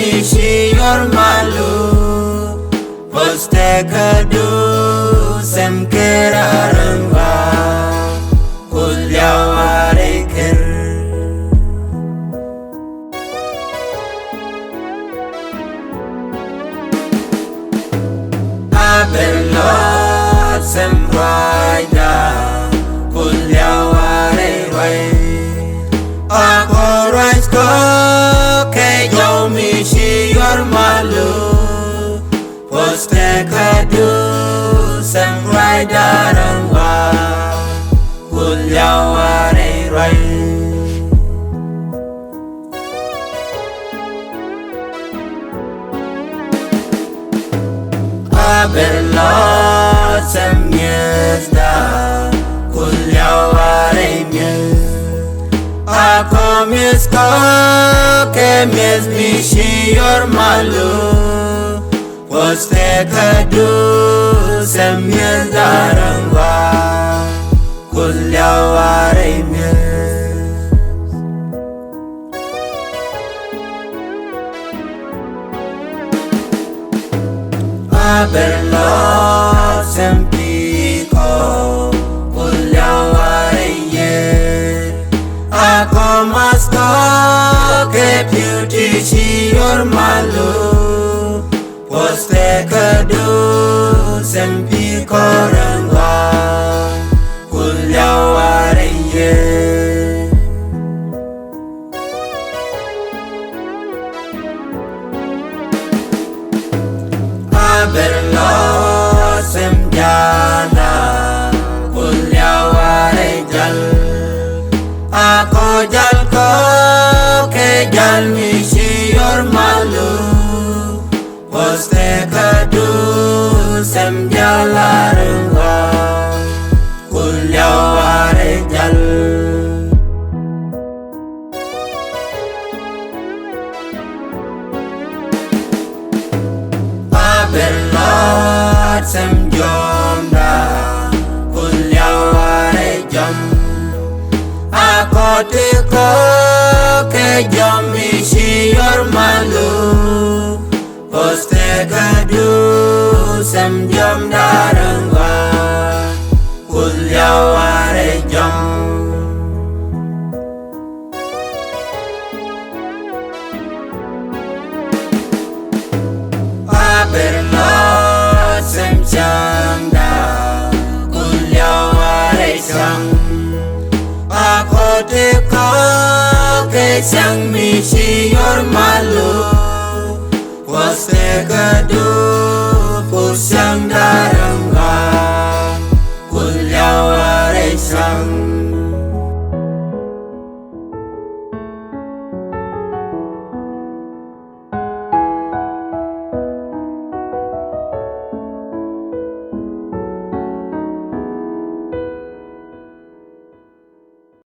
mi shi yor malu poste kadu sem kerarangwa kulyaware ker lɔɔd sem waida kulyaware wai ako rais ko ke jau mi shi yor malu poste kadu sem waida rangwa kulyaware wai lɔɔd sem nieenda kulyaware ako mies ko ke mies mi shi yor malu poste kadu sem nieenda rangwa kulyaware lɔɔd sem piko kulyaware ako mas ko ke beauty shi yor malu poste kadu sem piko rangwa kulyaware lɔɔd sem jana kulyaware jal ako jal ko ke jal mi shi yor malu poste kadu sem jalarangwa kulyaware jal lɔɔd sem jomda kulyaware jom ako tiko ke jom mi shi yor malu poste kadu sem jomda rangwa kulyaware jom lɔɔd sem changda kulyaware sang ako tiko ke sang mi shi yor malu poste kadu pur sang darangwa kulyaware sang